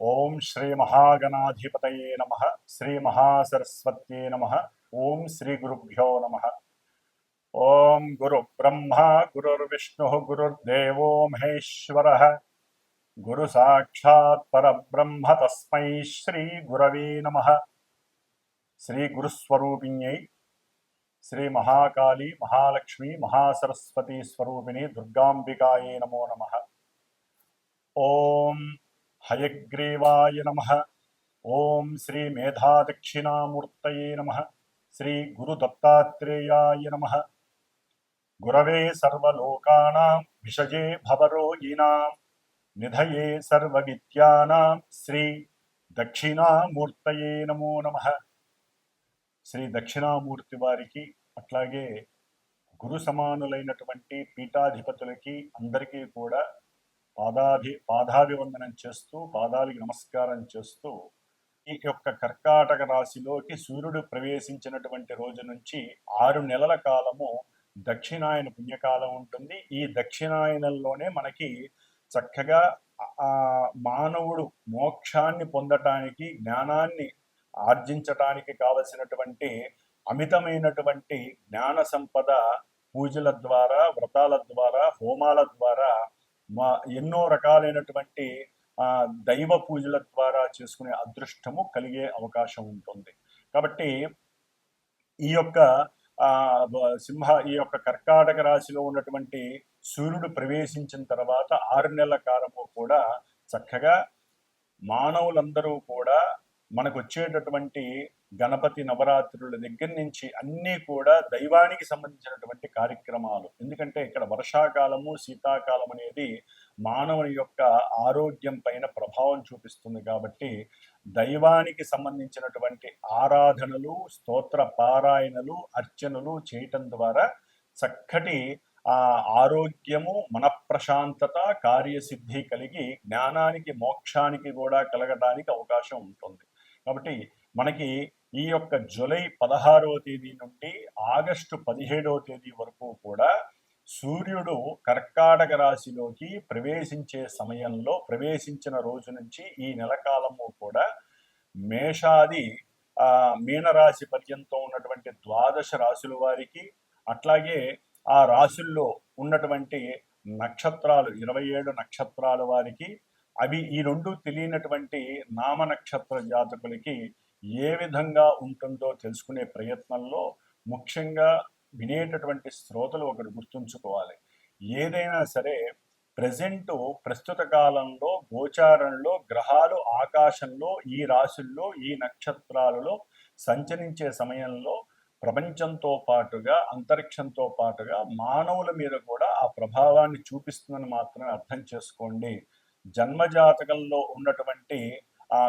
ఓం శ్రీ మహాగణాధిపతయే నమః. శ్రీ మహాసరస్వత్యే నమః. ఓం శ్రీ గురుభ్యో నమః. ఓం గురు బ్రహ్మ గురుర్విష్ణు గురుర్దేవో మహేశ్వరః. గురు సాక్షాత్ పరబ్రహ్మ తస్మై శ్రీ గురవే నమః. శ్రీ గురుస్వరూపిణ్యై శ్రీ మహాకాళీ మహాలక్ష్మి మహాసరస్వతి స్వరూపిణి దుర్గాంబికాయే నమో నమః. ఓం హయగ్రీవాయ నమః. ఓం శ్రీ మేధాదక్షిణామూర్తయే నమః. శ్రీ గురుదత్తాత్రేయాయ నమః. గురవే సర్వలోకానాం విషజే భవరోగిణాం నిధయే సర్వవిద్యానాం శ్రీ దక్షిణామూర్తయే నమో నమః. శ్రీ దక్షిణామూర్తి వారికి అట్లాగే గురు సమానులైనటువంటి పీఠాధిపతులకి అందరికీ కూడా పాదాభివందనం చేస్తూ పాదాలకి నమస్కారం చేస్తూ ఈ యొక్క కర్కాటక రాశిలోకి సూర్యుడు ప్రవేశించినటువంటి రోజు నుంచి 6 నెలల కాలము దక్షిణాయన పుణ్యకాలం ఉంటుంది. ఈ దక్షిణాయనంలోనే మనకి చక్కగా మానవుడు మోక్షాన్ని పొందటానికి జ్ఞానాన్ని ఆర్జించటానికి కావలసినటువంటి అమితమైనటువంటి జ్ఞాన సంపద పూజల ద్వారా వ్రతాల ద్వారా హోమాల ద్వారా ఎన్నో రకాలైనటువంటి దైవ పూజల ద్వారా చేసుకునే అదృష్టము కలిగే అవకాశం ఉంటుంది. కాబట్టి ఈ యొక్క ఈ యొక్క కర్కాటక రాశిలో ఉన్నటువంటి సూర్యుడు ప్రవేశించిన తర్వాత 6 నెలల కాలము కూడా చక్కగా మానవులందరూ కూడా మనకు వచ్చేటటువంటి గణపతి నవరాత్రుల దగ్గర నుంచి అన్నీ కూడా దైవానికి సంబంధించినటువంటి కార్యక్రమాలు. ఎందుకంటే ఇక్కడ వర్షాకాలము శీతాకాలం అనేది మానవుని యొక్క ఆరోగ్యం పైన ప్రభావం చూపిస్తుంది. కాబట్టి దైవానికి సంబంధించినటువంటి ఆరాధనలు స్తోత్ర పారాయణలు అర్చనలు చేయటం ద్వారా చక్కటి ఆరోగ్యము మనఃప్రశాంతత కార్యసిద్ధి కలిగి జ్ఞానానికి మోక్షానికి కూడా కలగడానికి అవకాశం ఉంటుంది. కాబట్టి మనకి ఈ యొక్క జూలై 16వ తేదీ నుండి ఆగస్టు 17వ తేదీ వరకు కూడా సూర్యుడు కర్కాటక రాశిలోకి ప్రవేశించే సమయంలో ప్రవేశించిన రోజు నుంచి ఈ నెల కాలము కూడా మేషాది మీనరాశి పర్యంతం ఉన్నటువంటి 12 రాశుల వారికి అట్లాగే ఆ రాశుల్లో ఉన్నటువంటి నక్షత్రాలు 27 నక్షత్రాల వారికి అవి ఈ రెండు తెలియనటువంటి నామ నక్షత్ర జాతకులకి ఏ విధంగా ఉంటుందో తెలుసుకునే ప్రయత్నంలో ముఖ్యంగా వినేటటువంటి శ్రోతలు ఒకటి గుర్తుంచుకోవాలి. ఏదైనా సరే ప్రస్తుత కాలంలో గోచారంలో గ్రహాలు ఆకాశంలో ఈ రాశుల్లో ఈ నక్షత్రాలలో సంచరించే సమయంలో ప్రపంచంతో పాటుగా అంతరిక్షంతో పాటుగా మానవుల మీద కూడా ఆ ప్రభావాన్ని చూపిస్తుందని మాత్రమే అర్థం చేసుకోండి. జన్మజాతకంలో ఉన్నటువంటి ఆ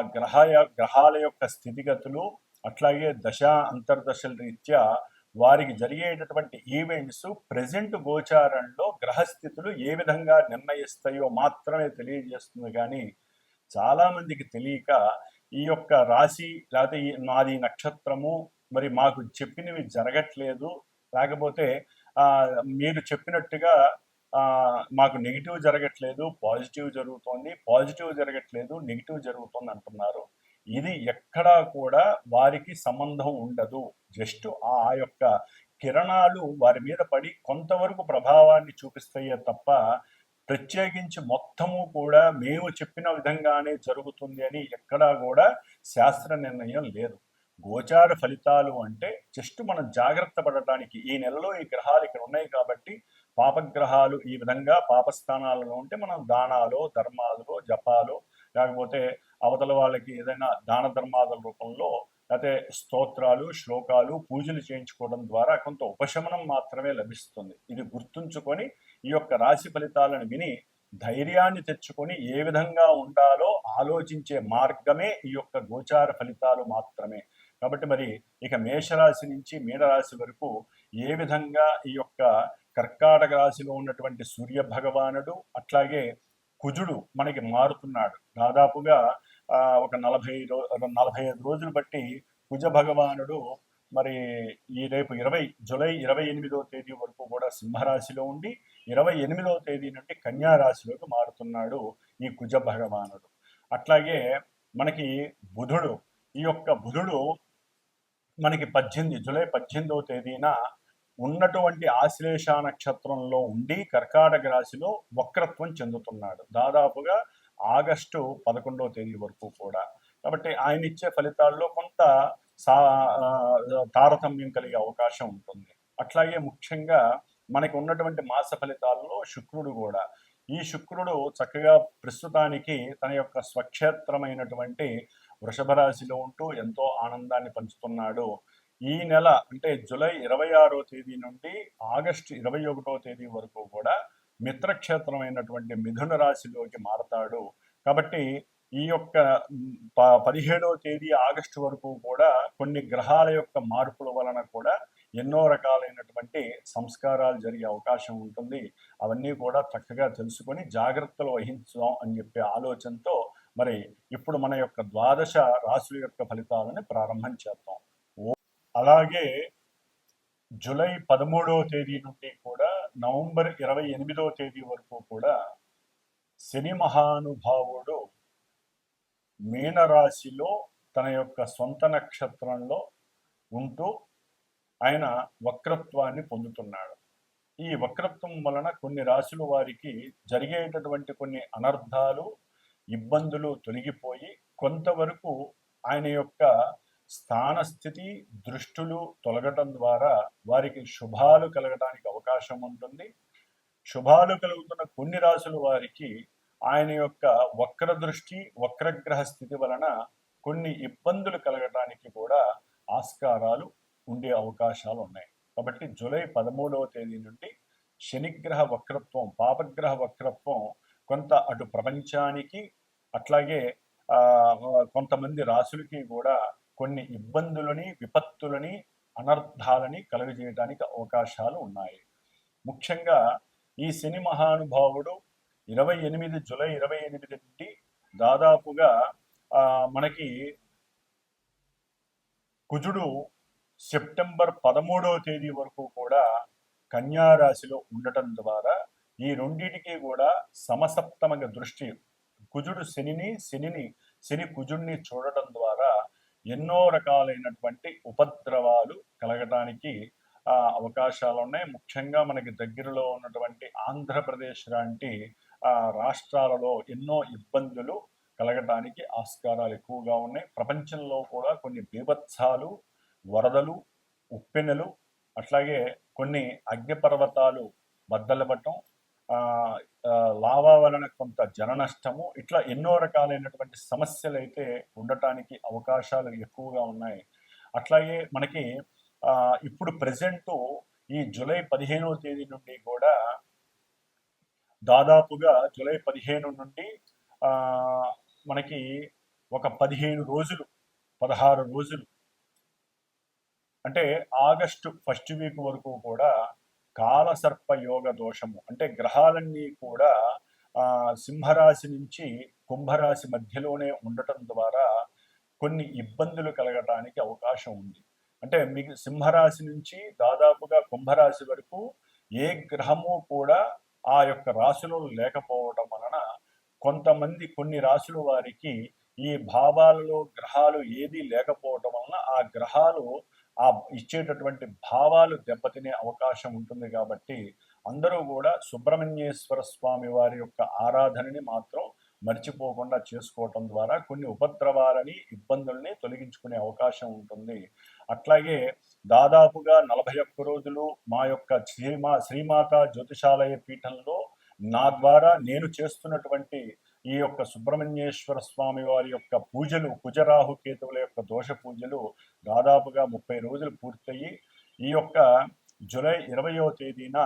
గ్రహాల యొక్క స్థితిగతులు అట్లాగే దశ అంతర్దశల రీత్యా వారికి జరిగేటటువంటి ఈవెంట్స్ ప్రెజెంట్ గోచారంలో గ్రహస్థితులు ఏ విధంగా నిర్ణయిస్తాయో మాత్రమే తెలియజేస్తుంది. కానీ చాలామందికి తెలియక ఈ యొక్క రాశి లేకపోతే నాది నక్షత్రము మరి మాకు చెప్పినవి జరగట్లేదు, లేకపోతే మీరు చెప్పినట్టుగా మాకు నెగిటివ్ జరగట్లేదు పాజిటివ్ జరుగుతోంది, పాజిటివ్ జరగట్లేదు నెగిటివ్ జరుగుతుంది అంటున్నారు. ఇది ఎక్కడా కూడా వారికి సంబంధం ఉండదు. జస్ట్ ఆ యొక్క కిరణాలు వారి మీద పడి కొంతవరకు ప్రభావాన్ని చూపిస్తాయే తప్ప ప్రత్యేకించి మొత్తము కూడా మేము చెప్పిన విధంగానే జరుగుతుంది అని ఎక్కడా కూడా శాస్త్ర నిర్ణయం లేదు. గోచార ఫలితాలు అంటే జస్ట్ మనం జాగ్రత్త పడటానికి ఈ నెలలో ఈ గ్రహాలు ఇక్కడ ఉన్నాయి కాబట్టి పాపగ్రహాలు ఈ విధంగా పాపస్థానాలలో ఉంటే మనం దానాలు ధర్మాలు జపాలు లేకపోతే అవతల వాళ్ళకి ఏదైనా దాన ధర్మాల రూపంలో లేకపోతే స్తోత్రాలు శ్లోకాలు పూజలు చేయించుకోవడం ద్వారా కొంత ఉపశమనం మాత్రమే లభిస్తుంది. ఇది గుర్తుంచుకొని ఈ యొక్క రాశి ఫలితాలను విని ధైర్యాన్ని తెచ్చుకొని ఏ విధంగా ఉండాలో ఆలోచించే మార్గమే ఈ యొక్క గోచార ఫలితాలు మాత్రమే. కాబట్టి మరి ఇక మేషరాశి నుంచి మీనరాశి వరకు ఏ విధంగా ఈ యొక్క కర్కాటక రాశిలో ఉన్నటువంటి సూర్య భగవానుడు అట్లాగే కుజుడు మనకి మారుతున్నాడు. దాదాపుగా ఒక 45 రోజులు బట్టి కుజ భగవానుడు మరి ఈ రేపు జూలై 28వ తేదీ వరకు కూడా సింహరాశిలో ఉండి 28వ తేదీ నుండి కన్యా రాశిలోకి మారుతున్నాడు ఈ కుజ భగవానుడు. అట్లాగే మనకి బుధుడు, ఈ యొక్క బుధుడు మనకి జూలై 18వ తేదీన ఉన్నటువంటి ఆశ్లేష నక్షత్రంలో ఉండి కర్కాటక రాశిలో వక్రత్వం చెందుతున్నాడు దాదాపుగా ఆగస్టు 11వ తేదీ వరకు కూడా. కాబట్టి ఆయన ఇచ్చే ఫలితాల్లో కొంత తారతమ్యం కలిగే అవకాశం ఉంటుంది. అట్లాగే ముఖ్యంగా మనకి ఉన్నటువంటి మాస ఫలితాల్లో శుక్రుడు కూడా, ఈ శుక్రుడు చక్కగా ప్రస్తుతానికి తన యొక్క స్వక్షేత్రమైనటువంటి వృషభ రాశిలో ఉంటూ ఎంతో ఆనందాన్ని పంచుతున్నాడు. ఈ నెల అంటే జూలై 26వ తేదీ నుండి ఆగస్టు 21వ తేదీ వరకు కూడా మిత్రక్షేత్రమైనటువంటి మిథున రాశిలోకి మారతాడు. కాబట్టి ఈ యొక్క 17వ తేదీ ఆగస్టు వరకు కూడా కొన్ని గ్రహాల యొక్క మార్పుల వలన కూడా ఎన్నో రకాలైనటువంటి సంస్కారాలు జరిగే అవకాశం ఉంటుంది. అవన్నీ కూడా చక్కగా తెలుసుకొని జాగ్రత్తలు వహించుదాం అని చెప్పే ఆలోచనతో మరి ఇప్పుడు మన యొక్క ద్వాదశ రాశుల యొక్క ఫలితాలని ప్రారంభం చేద్దాం. అలాగే జూలై 13వ తేదీ నుండి కూడా నవంబర్ 28వ తేదీ వరకు కూడా శని మహానుభావుడు మీనరాశిలో తన యొక్క సొంత నక్షత్రంలో ఉంటూ ఆయన వక్రత్వాన్ని పొందుతున్నాడు. ఈ వక్రత్వం వలన కొన్ని రాశుల వారికి జరిగేటటువంటి కొన్ని అనర్థాలు, ఇబ్బందులు తొలగిపోయి కొంతవరకు ఆయన యొక్క స్థానస్థితి దృష్టులు తొలగటం ద్వారా వారికి శుభాలు కలగడానికి అవకాశం ఉంటుంది. శుభాలు కలుగుతున్న కొన్ని రాశుల వారికి ఆయన యొక్క వక్ర దృష్టి, వక్రగ్రహ స్థితి వలన కొన్ని ఇబ్బందులు కలగటానికి కూడా ఆస్కారాలు ఉండే అవకాశాలు ఉన్నాయి. కాబట్టి జూలై 13వ తేదీ నుండి శనిగ్రహ వక్రత్వం, పాపగ్రహ వక్రత్వం కొంత అటు ప్రపంచానికి అట్లాగే కొంతమంది రాశులకి కూడా కొన్ని ఇబ్బందులని, విపత్తులని, అనర్థాలని కలుగజేయడానికి అవకాశాలు ఉన్నాయి. ముఖ్యంగా ఈ శని మహానుభావుడు జూలై 28 నుండి దాదాపుగా మనకి కుజుడు సెప్టెంబర్ 13వ తేదీ వరకు కూడా కన్యా రాశిలో ఉండటం ద్వారా ఈ రెండింటికి కూడా సమసప్తమగ దృష్టి, కుజుడు శని కుజుడిని చూడటం ద్వారా ఎన్నో రకాలైనటువంటి ఉపద్రవాలు కలగడానికి అవకాశాలు ఉన్నాయి. ముఖ్యంగా మనకి దగ్గరలో ఉన్నటువంటి ఆంధ్రప్రదేశ్ లాంటి రాష్ట్రాలలో ఎన్నో ఇబ్బందులు కలగడానికి ఆస్కారాలు ఎక్కువగా ఉన్నాయి. ప్రపంచంలో కూడా కొన్ని బీభత్సాలు, వరదలు, ఉప్పెనలు, అట్లాగే కొన్ని అగ్నిపర్వతాలు బద్దలపడటం, లావా వలన కొంత జన నష్టము, ఇట్లా ఎన్నో రకాలైనటువంటి సమస్యలు అయితే ఉండటానికి అవకాశాలు ఎక్కువగా ఉన్నాయి. అట్లాగే మనకి ఇప్పుడు ప్రెజెంట్ ఈ జూలై 15వ తేదీ నుండి కూడా దాదాపుగా జూలై 15 నుండి మనకి ఒక 15 రోజులు, 16 రోజులు అంటే ఆగస్టు ఫస్ట్ వీక్ వరకు కూడా కాలసర్ప యోగ దోషము, అంటే గ్రహాలన్నీ కూడా సింహరాశి నుంచి కుంభరాశి మధ్యలోనే ఉండటం ద్వారా కొన్ని ఇబ్బందులు కలగటానికి అవకాశం ఉంది. అంటే మీకు సింహరాశి నుంచి దాదాపుగా కుంభరాశి వరకు ఏ గ్రహము కూడా ఆ యొక్క రాశిలో లేకపోవడం వలన కొన్ని రాశుల వారికి ఈ భావాలలో గ్రహాలు ఏది లేకపోవడం వలన ఆ గ్రహాలు ఇచ్చేటటువంటి భావాలు దెబ్బతినే అవకాశం ఉంటుంది. కాబట్టి అందరూ కూడా సుబ్రహ్మణ్యేశ్వర స్వామి వారి యొక్క ఆరాధనని మాత్రం మర్చిపోకుండా చేసుకోవటం ద్వారా కొన్ని ఉపద్రవాలని, ఇబ్బందుల్ని తొలగించుకునే అవకాశం ఉంటుంది. అట్లాగే దాదాపుగా 41 రోజులు మా యొక్క శ్రీమాత జ్యోతిషాలయ పీఠంలో నా ద్వారా నేను చేస్తున్నటువంటి ఈ యొక్క సుబ్రహ్మణ్యేశ్వర స్వామి వారి యొక్క పూజలు, కుజరాహు కేతువుల యొక్క దోష పూజలు దాదాపుగా 30 రోజులు పూర్తయి ఈ యొక్క జూలై 20వ తేదీన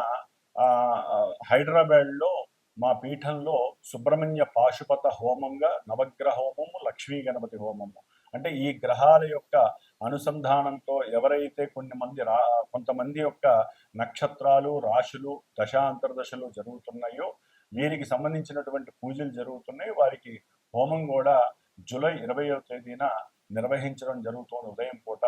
హైదరాబాద్లో మా పీఠంలో సుబ్రహ్మణ్య పాశుపత హోమంగా నవగ్రహ హోమము, లక్ష్మీ గణపతి హోమము, అంటే ఈ గ్రహాల యొక్క అనుసంధానంతో ఎవరైతే కొంతమంది యొక్క నక్షత్రాలు, రాశులు, దశాంతర్దశలు జరుగుతున్నాయో వీరికి సంబంధించినటువంటి పూజలు జరుగుతున్నాయి. వారికి హోమం కూడా జూలై 20వ తేదీన నిర్వహించడం జరుగుతుంది ఉదయం పూట.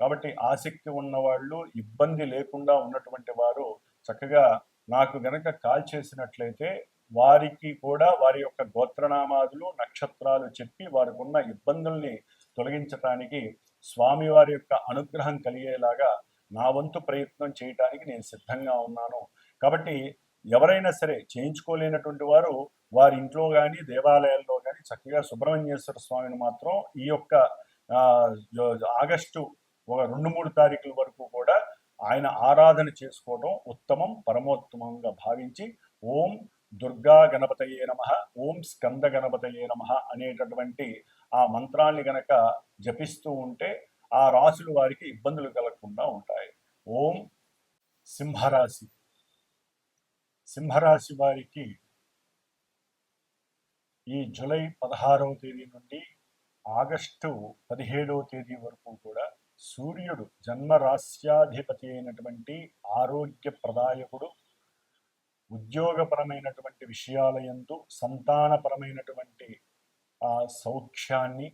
కాబట్టి ఆసక్తి ఉన్నవాళ్ళు, ఇబ్బంది లేకుండా ఉన్నటువంటి వారు చక్కగా నాకు గనక కాల్ చేసినట్లయితే వారికి కూడా వారి యొక్క గోత్రనామాదులు నక్షత్రాలు చెప్పి వారికి ఉన్న ఇబ్బందుల్ని తొలగించటానికి స్వామివారి యొక్క అనుగ్రహం కలిగేలాగా నా వంతు ప్రయత్నం చేయటానికి నేను సిద్ధంగా ఉన్నాను. కాబట్టి ఎవరైనా సరే చేయించుకోలేనటువంటి వారు వారి ఇంట్లో కానీ దేవాలయాల్లో కానీ చక్కగా సుబ్రహ్మణ్యేశ్వర స్వామిని మాత్రం ఈ యొక్క ఆగస్టు ఒక 2-3 తారీఖుల వరకు కూడా ఆయన ఆరాధన చేసుకోవడం ఉత్తమం, పరమోత్తమంగా భావించి ఓం దుర్గా గణపతయే నమః, ఓం స్కంద గణపతయే నమః అనేటటువంటి ఆ మంత్రాన్ని గనక జపిస్తూ ఉంటే ఆ రాశులు వారికి ఇబ్బందులు కలగకుండా ఉంటాయి. ఓం సింహరాశి. సింహరాశి వారికి ఈ జూలై 16వ తేదీ నుండి ఆగస్టు 17వ తేదీ వరకు కూడా సూర్యుడు జన్మరాశ్యాధిపతి అయినటువంటి ఆరోగ్య ప్రదాయకుడు, ఉద్యోగపరమైనటువంటి విషయాలయందు సంతానపరమైనటువంటి సౌఖ్యాన్ని,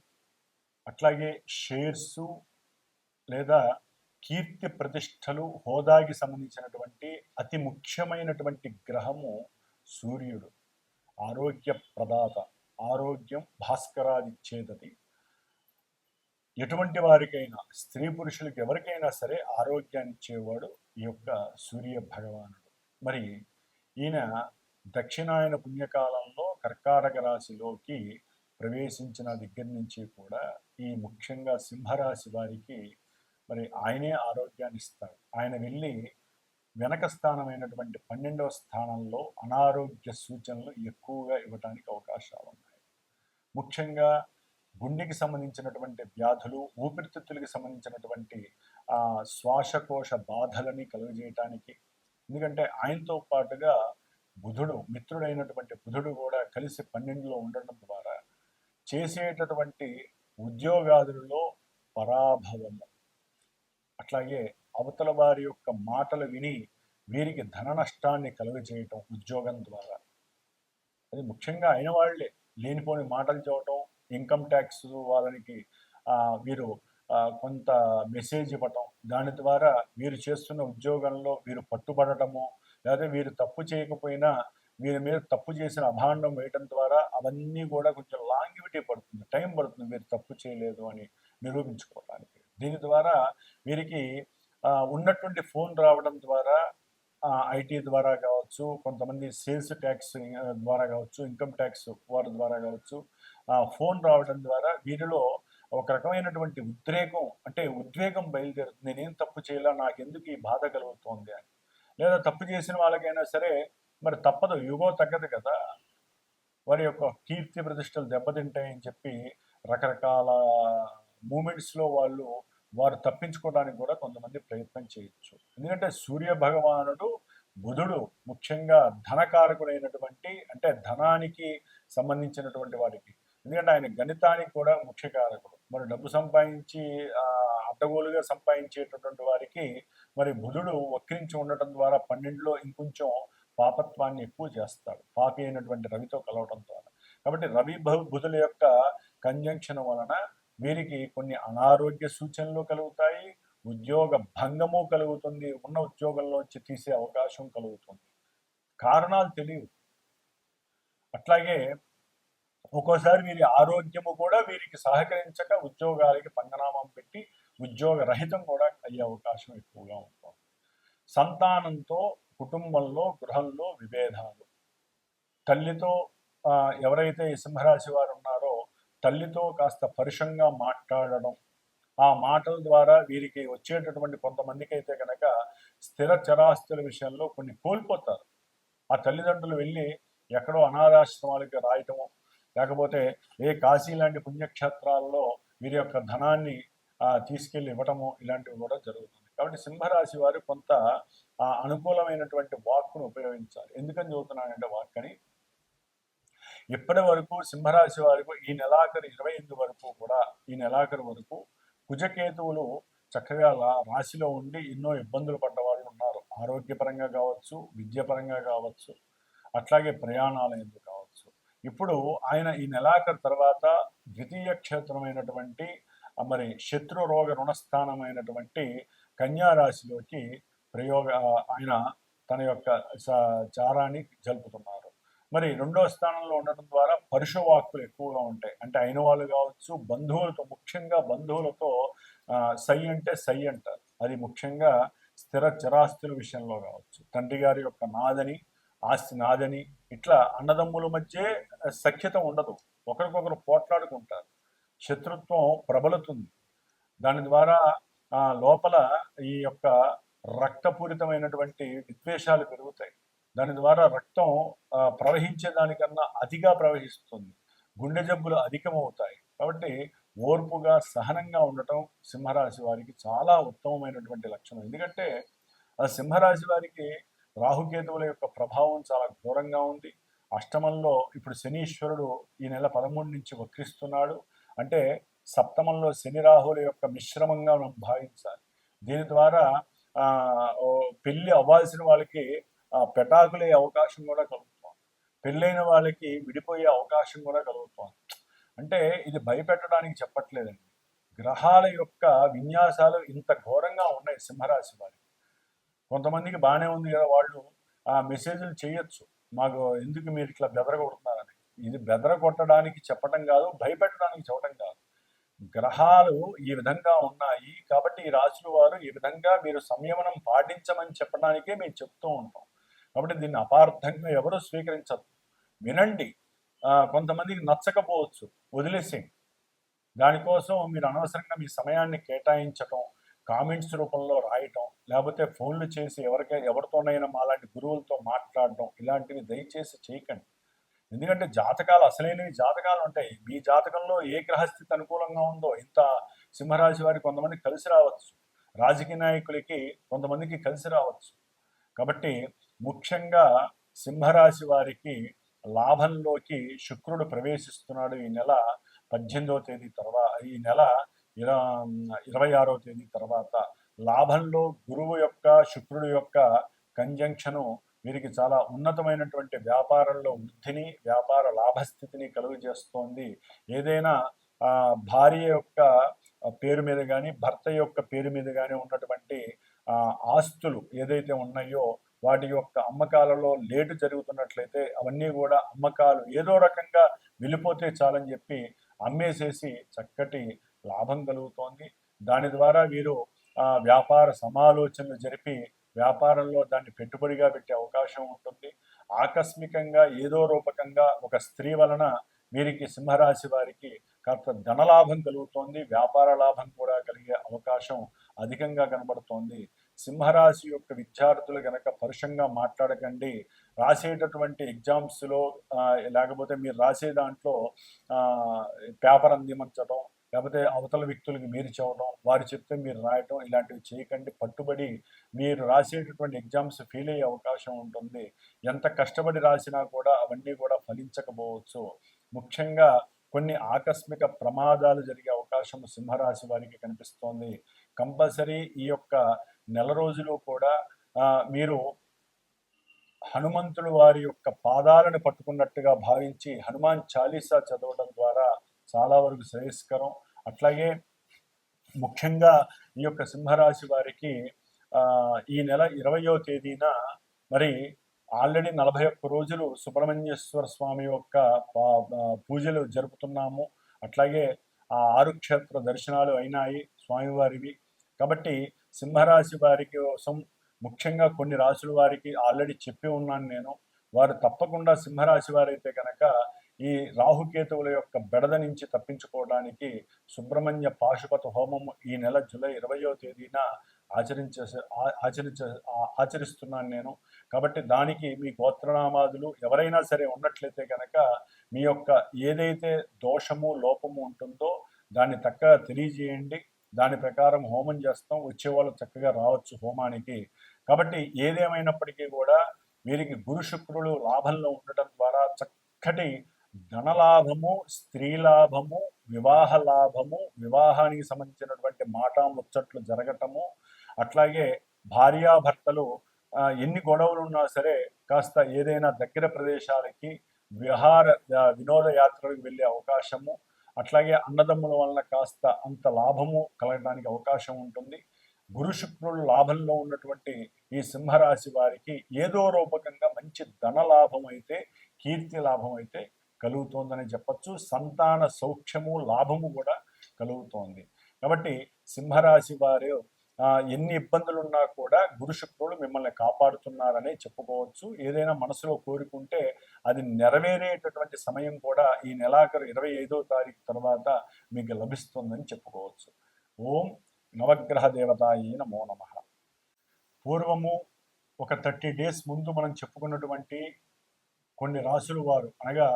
అట్లాగే షేర్సు లేదా కీర్తి ప్రతిష్టలు, హోదాకి సంబంధించినటువంటి అతి ముఖ్యమైనటువంటి గ్రహము సూర్యుడు. ఆరోగ్య ప్రదాత, ఆరోగ్యం భాస్కరాదిచ్చేదది. ఎటువంటి వారికైనా స్త్రీ పురుషులకి ఎవరికైనా సరే ఆరోగ్యాన్ని ఇచ్చేవాడు ఈ యొక్క సూర్య భగవానుడు. మరి ఈయన దక్షిణాయన పుణ్యకాలంలో కర్కాటక రాశిలోకి ప్రవేశించిన దగ్గర నుంచి కూడా ఈ ముఖ్యంగా సింహరాశి వారికి మరి ఆయనే ఆరోగ్యాన్ని ఇస్తాడు. ఆయన వెళ్ళి వెనక స్థానమైనటువంటి 12వ స్థానంలో అనారోగ్య సూచనలు ఎక్కువగా ఇవ్వడానికి అవకాశాలు ఉన్నాయి. ముఖ్యంగా గుండెకి సంబంధించినటువంటి వ్యాధులు, ఊపిరితిత్తులకి సంబంధించినటువంటి శ్వాసకోశ బాధలని కలుగజేయటానికి, ఎందుకంటే ఆయనతో పాటుగా బుధుడు, మిత్రుడైనటువంటి బుధుడు కూడా కలిసి 12లో ఉండడం ద్వారా చేసేటటువంటి ఉద్యోగాదులలో పరాభవము, అట్లాగే అవతల వారి యొక్క మాటలు విని వీరికి ధన నష్టాన్ని కలుగజేయటం ఉద్యోగం ద్వారా, అది ముఖ్యంగా అయిన వాళ్ళే లేనిపోని మాటలు చెప్పటం, ఇన్కమ్ ట్యాక్స్ వాళ్ళకి వీరు కొంత మెసేజ్ ఇవ్వటం, దాని ద్వారా వీరు చేస్తున్న ఉద్యోగంలో వీరు పట్టుబడటము, లేదా వీరు తప్పు చేయకపోయినా వీరి మీద తప్పు చేసిన అభాండం వేయటం ద్వారా అవన్నీ కూడా కొంచెం లాంగివిటీ పడుతుంది, టైం పడుతుంది వీరు తప్పు చేయలేదు అని నిరూపించుకోవడానికి. దీని ద్వారా వీరికి ఉన్నటువంటి ఫోన్ రావడం ద్వారా, ఐటీ ద్వారా కావచ్చు, కొంతమంది సేల్స్ ట్యాక్స్ ద్వారా కావచ్చు, ఇన్కమ్ ట్యాక్స్ వారి ద్వారా కావచ్చు, ఫోన్ రావడం ద్వారా వీరిలో ఒక రకమైనటువంటి ఉద్రేకం, అంటే ఉద్వేగం బయలుదేరుతుంది. నేనేం తప్పు చేయాలా, నాకెందుకు ఈ బాధ కలుగుతోంది అని. లేదా తప్పు చేసిన వాళ్ళకైనా సరే మరి తప్పదు, యుగో తగ్గదు కదా, వారి యొక్క కీర్తి ప్రతిష్టలు దెబ్బతింటాయని చెప్పి రకరకాల మూమెంట్స్లో వారు తప్పించుకోవడానికి కూడా కొంతమంది ప్రయత్నం చేయొచ్చు. ఎందుకంటే సూర్య భగవానుడు బుధుడు ముఖ్యంగా ధనకారకుడైనటువంటి, అంటే ధనానికి సంబంధించినటువంటి వారికి, ఎందుకంటే ఆయన గణితానికి కూడా ముఖ్య కారకుడు. మరి డబ్బు సంపాదించి అడ్డగోలుగా సంపాదించేటటువంటి వారికి మరి బుధుడు వక్రించి ఉండటం ద్వారా 12లో ఇంకొంచెం పాపత్వాన్ని ఎక్కువ చేస్తాడు, పాపి అయినటువంటి రవితో కలవటం ద్వారా. కాబట్టి రవి బుధుల యొక్క కంజంక్షన్ వలన వీరికి కొన్ని అనారోగ్య సూచనలు కలుగుతాయి, ఉద్యోగ భంగము కలుగుతుంది, ఉన్న ఉద్యోగంలోంచి తీసే అవకాశం కలుగుతుంది, కారణాలు తెలియవు. అట్లాగే ఒక్కోసారి వీరి ఆరోగ్యము కూడా వీరికి సహకరించక ఉద్యోగాలకి పంగనామం పెట్టి ఉద్యోగ రహితం కూడా అయ్యే అవకాశం ఎక్కువగా ఉంటుంది. సంతానంతో, కుటుంబంలో, గృహంలో విభేదాలు, తల్లితో ఎవరైతే ఈ సింహరాశి వారు ఉన్నారో తల్లితో కాస్త పరుషంగా మాట్లాడడం, ఆ మాటల ద్వారా వీరికి వచ్చేటటువంటి కొంతమందికి అయితే కనుక స్థిర చరాస్తుల విషయంలో కొన్ని కోల్పోతారు. ఆ తల్లిదండ్రులు వెళ్ళి ఎక్కడో అనాథాశ్రమాలకి రాయటము, లేకపోతే కాశీ లాంటి పుణ్యక్షేత్రాల్లో వీరి యొక్క ధనాన్ని తీసుకెళ్ళి ఇవ్వటము, ఇలాంటివి కూడా జరుగుతుంది. కాబట్టి సింహరాశి వారు కొంత అనుకూలమైనటువంటి వాక్కును ఉపయోగించాలి. ఎందుకని చదువుతున్నానంటే వాక్కని, ఇప్పటి వరకు సింహరాశి వారికి ఈ నెలాఖరు 28 వరకు కూడా, ఈ నెలాఖరు వరకు కుజకేతువులు చక్కగా రాశిలో ఉండి ఎన్నో ఇబ్బందులు పడ్డ వాళ్ళు ఉన్నారు. ఆరోగ్యపరంగా కావచ్చు, విద్యాపరంగా కావచ్చు, అట్లాగే ప్రయాణాల ఎందుకు కావచ్చు. ఇప్పుడు ఆయన ఈ నెలాఖరు తర్వాత ద్వితీయ క్షేత్రమైనటువంటి మరి శత్రు రోగ రుణస్థానమైనటువంటి కన్యారాశిలోకి ఆయన తన యొక్క చారాన్ని జరుపుతున్నారు. మరి రెండో స్థానంలో ఉండడం ద్వారా పరుషవాక్కులు ఎక్కువగా ఉంటాయి. అంటే అయిన వాళ్ళు కావచ్చు, బంధువులతో, ముఖ్యంగా బంధువులతో సై అంటే సై అంటారు. అది ముఖ్యంగా స్థిర చిరాస్తుల విషయంలో కావచ్చు. తండ్రి గారి యొక్క నాదని, ఆస్తి నాదని, ఇట్లా అన్నదమ్ముల మధ్య సఖ్యత ఉండదు. ఒకరికొకరు పోట్లాడుకుంటారు. శత్రుత్వం ప్రబలుతుంది. దాని ద్వారా లోపల ఈ యొక్క రక్తపూరితమైనటువంటి విద్వేషాలు పెరుగుతాయి. దాని ద్వారా రక్తం ప్రవహించే దానికన్నా అతిగా ప్రవహిస్తుంది. గుండె జబ్బులు అధికమవుతాయి. కాబట్టి ఓర్పుగా, సహనంగా ఉండటం సింహరాశి వారికి చాలా ఉత్తమమైనటువంటి లక్షణం. ఎందుకంటే ఆ సింహరాశి వారికి రాహుకేతువుల యొక్క ప్రభావం చాలా ఘోరంగా ఉంది. అష్టమంలో ఇప్పుడు శనీశ్వరుడు ఈ నెల 13 నుంచి వక్రిస్తున్నాడు. అంటే సప్తమంలో శని రాహుల యొక్క మిశ్రమంగా మనం భావించాలి. దీని ద్వారా పెళ్లి అవ్వాల్సిన వాళ్ళకి పెటాకులే అవకాశం కూడా కలుగుతుంది. పెళ్ళైన వాళ్ళకి విడిపోయే అవకాశం కూడా కలుగుతుంది. అంటే ఇది భయపెట్టడానికి చెప్పట్లేదండి. గ్రహాల యొక్క విన్యాసాలు ఇంత ఘోరంగా ఉన్నాయి సింహరాశి వారికి. కొంతమందికి బాగానే ఉంది కదా, వాళ్ళు మెసేజ్లు చేయొచ్చు, మాకు ఎందుకు మీరు ఇట్లా బెదరగొడుతున్నారని. ఇది బెదరగొట్టడానికి చెప్పడం కాదు, భయపెట్టడానికి చెప్పడం కాదు. గ్రహాలు ఈ విధంగా ఉన్నాయి కాబట్టి ఈ రాశుల వారు ఈ విధంగా మీరు సంయమనం పాటించమని చెప్పడానికే మేము చెప్తూ ఉంటాం. కాబట్టి దీన్ని అపార్థంగా ఎవరూ స్వీకరించదు. వినండి. కొంతమందికి నచ్చకపోవచ్చు, వదిలేసేయండి. దానికోసం మీరు అనవసరంగా మీ సమయాన్ని కేటాయించటం, కామెంట్స్ రూపంలో రాయటం, లేకపోతే ఫోన్లు చేసి ఎవరితోనైనా మాలాంటి గురువులతో మాట్లాడటం, ఇలాంటివి దయచేసి చేయకండి. ఎందుకంటే జాతకాలు, అసలైనవి జాతకాలు ఉంటాయి. మీ జాతకంలో ఏ గ్రహస్థితి అనుకూలంగా ఉందో, ఇంత సింహరాశి వారికి కొంతమంది కలిసి రావచ్చు, రాజకీయ నాయకులకి కొంతమందికి కలిసి రావచ్చు. కాబట్టి ముఖ్యంగా సింహరాశి వారికి లాభంలోకి శుక్రుడు ప్రవేశిస్తున్నాడు ఈ నెల 18వ తేదీ తర్వాత, ఈ నెల 26వ తేదీ తర్వాత. లాభంలో గురువు యొక్క, శుక్రుడు యొక్క కంజంక్షను వీరికి చాలా ఉన్నతమైనటువంటి వ్యాపారంలో వృద్ధిని, వ్యాపార లాభస్థితిని కలుగజేస్తోంది. ఏదైనా భార్య యొక్క పేరు మీద కానీ, భర్త యొక్క పేరు మీద కానీ ఉన్నటువంటి ఆస్తులు ఏదైతే ఉన్నాయో వాటి యొక్క అమ్మకాలలో లేటు జరుగుతున్నట్లయితే అవన్నీ కూడా అమ్మకాలు ఏదో రకంగా వెళ్ళిపోతే చాలని చెప్పి అమ్మేసేసి చక్కటి లాభం కలుగుతోంది. దాని ద్వారా వీరు వ్యాపార సమాలోచనలు జరిపి వ్యాపారంలో దాన్ని పెట్టుబడిగా పెట్టే అవకాశం ఉంటుంది. ఆకస్మికంగా ఏదో రూపకంగా ఒక స్త్రీ వలన వీరికి, సింహరాశి వారికి కాస్త ధనలాభం కలుగుతోంది. వ్యాపార లాభం కూడా కలిగే అవకాశం అధికంగా కనబడుతోంది. సింహరాశి యొక్క విద్యార్థులు గనక పరుషంగా మాట్లాడకండి. రాసేటటువంటి ఎగ్జామ్స్లో లేకపోతే మీరు రాసే దాంట్లో పేపర్ అందించడం, లేకపోతే అవతల వ్యక్తులకి మీరు చెప్పడం, వారు చెప్తే మీరు రాయటం, ఇలాంటివి చేయకండి. పట్టుబడి మీరు రాసేటటువంటి ఎగ్జామ్స్ ఫెయిల్ అయ్యే అవకాశం ఉంటుంది. ఎంత కష్టపడి రాసినా కూడా అవన్నీ కూడా ఫలించకపోవచ్చు. ముఖ్యంగా కొన్ని ఆకస్మిక ప్రమాదాలు జరిగే అవకాశం సింహరాశి వారికి కనిపిస్తోంది. కంపల్సరీ ఈ యొక్క నెల రోజులు కూడా మీరు హనుమంతుడు వారి యొక్క పాదాలను పట్టుకున్నట్టుగా భావించి హనుమాన్ చాలీసా చదవడం ద్వారా చాలా వరకు శ్రేయస్కరం. అట్లాగే ముఖ్యంగా ఈ యొక్క సింహరాశి వారికి ఈ నెల 20వ తేదీన మరి ఆల్రెడీ 41 రోజులు సుబ్రహ్మణ్యేశ్వర స్వామి యొక్క పూజలు జరుపుతున్నాము. అట్లాగే 6 క్షేత్ర దర్శనాలు అయినాయి స్వామివారివి. కాబట్టి సింహరాశి వారి కోసం ముఖ్యంగా కొన్ని రాశుల వారికి ఆల్రెడీ చెప్పి ఉన్నాను నేను. వారు తప్పకుండా సింహరాశి వారైతే కనుక ఈ రాహుకేతువుల యొక్క బెడద నుంచి తప్పించుకోవడానికి సుబ్రహ్మణ్య పాశుపత హోమం ఈ నెల జూలై 20వ తేదీన ఆచరిస్తున్నాను నేను. కాబట్టి దానికి మీ గోత్రనామాదులు ఎవరైనా సరే ఉన్నట్లయితే కనుక మీ యొక్క ఏదైతే దోషము, లోపము ఉంటుందో దాన్ని చక్కగా తెలియజేయండి. దాని ప్రకారం హోమం చేస్తాం. వచ్చేవాళ్ళు చక్కగా రావచ్చు హోమానికి. కాబట్టి ఏదేమైనప్పటికీ కూడా వీరికి గురు శుక్రులు లాభంలో ఉండటం ద్వారా చక్కటి ధనలాభము, స్త్రీ లాభము, వివాహ లాభము, వివాహానికి సంబంధించినటువంటి మాట ముచ్చట్లు జరగటము, అట్లాగే భార్యాభర్తలు ఎన్ని గొడవలు ఉన్నా సరే కాస్త ఏదైనా దగ్గర ప్రదేశాలకి వినోద యాత్రలకు వెళ్ళే అవకాశము, అట్లాగే అన్నదమ్ముల వలన కాస్త అంత లాభము కలగడానికి అవకాశం ఉంటుంది. గురు శుక్రులు లాభంలో ఉన్నటువంటి ఈ సింహరాశి వారికి ఏదో రూపకంగా మంచి ధన లాభం అయితే కీర్తి లాభం అయితే కలుగుతోందని చెప్పచ్చు. సంతాన సౌఖ్యము లాభము కూడా కలుగుతోంది. కాబట్టి సింహరాశి వారు ఎన్ని ఇబ్బందులున్నా కూడా గురు శుక్రుడు మిమ్మల్ని కాపాడుతున్నారనే చెప్పుకోవచ్చు. ఏదైనా మనసులో కోరుకుంటే అది నెరవేరేటటువంటి సమయం కూడా ఈ నెలాఖరు 25వ తారీఖు తర్వాత మీకు లభిస్తుందని చెప్పుకోవచ్చు. ఓం నవగ్రహ దేవతాయే నమో నమః. పూర్వము ఒక 30 డేస్ ముందు మనం చెప్పుకున్నటువంటి కొన్ని రాసుల వారు అనగా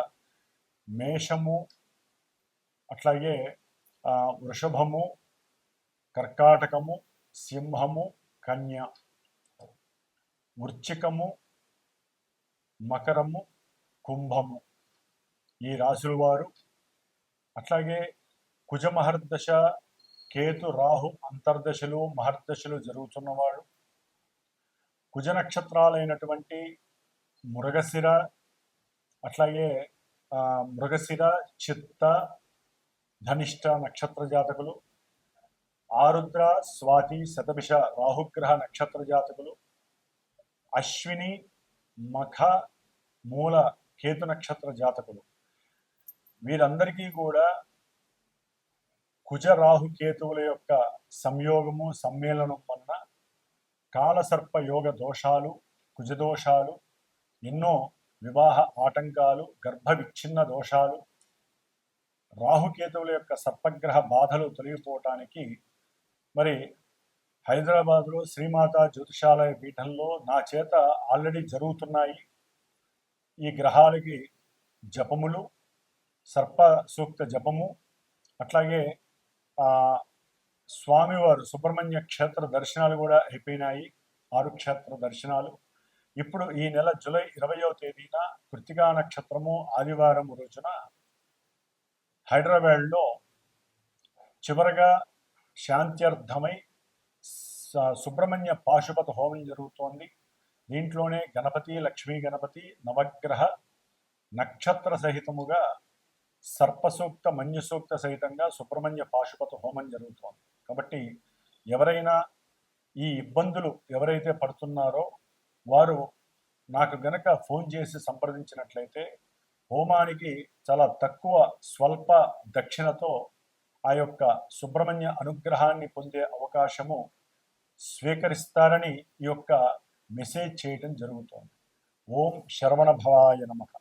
మేషము, అట్లాగే వృషభము, కర్కాటకము, సింహము, కన్య, వృశ్చికము, మకరము, కుంభము ఈ రాసుల వారు, అట్లాగే కుజ మహర్దశ, కేతు రాహు అంతర్దశలు మహర్దశలు జరుగుతున్నవాడు, కుజ నక్షత్రాలైనటువంటి మృగశిర, అట్లాగే మృగశిర, చిత్త, ధనిష్ట నక్షత్ర జాతకులు, ఆరుద్ర, స్వాతి, శతభిష రాహుగ్రహ నక్షత్ర జాతకులు, అశ్విని, మఖ, మూల కేతు నక్షత్ర జాతకులు వీరందరికీ కూడా కుజ రాహు కేతువుల యొక్క సంయోగము సమ్మేళనం వలన కాలసర్ప యోగ దోషాలు, కుజదోషాలు, ఎన్నో వివాహ ఆటంకాలు, గర్భ విచ్ఛిన్న దోషాలు, రాహుకేతువుల యొక్క సర్పగ్రహ బాధలు తొలగిపోవటానికి మరి హైదరాబాద్లో శ్రీమాత జ్యోతిషాలయ పీఠంలో నా చేత ఆల్రెడీ జరుగుతున్నాయి. ఈ గ్రహాలకి జపములు, సర్ప సూక్త జపము, అట్లాగే స్వామివారు సుబ్రహ్మణ్య క్షేత్ర దర్శనాలు కూడా అయిపోయినాయి. 6 క్షేత్ర దర్శనాలు. ఇప్పుడు ఈ నెల జూలై 20వ తేదీన కృత్తికా నక్షత్రము ఆదివారం రోజున హైదరాబాద్లో చివరగా శాంత్యర్థమై సుబ్రహ్మణ్య పాశుపత హోమం జరుగుతోంది. దీంట్లోనే గణపతి, లక్ష్మీ గణపతి, నవగ్రహ నక్షత్ర సహితముగా సర్పసూక్త మన్యసూక్త సహితంగా సుబ్రహ్మణ్య పాశుపత హోమం జరుగుతోంది. కాబట్టి ఎవరైనా ఈ ఇబ్బందులు ఎవరైతే పడుతున్నారో వారు నాకు గనక ఫోన్ చేసి సంప్రదించినట్లయితే హోమానికి చాలా తక్కువ స్వల్ప దక్షిణతో ఆ యొక్క సుబ్రహ్మణ్య అనుగ్రహాన్ని పొందే అవకాశము స్వీకరిస్తారని ఈ యొక్క మెసేజ్ చేయటం జరుగుతోంది. ఓం శరవణ భవాయ నమః.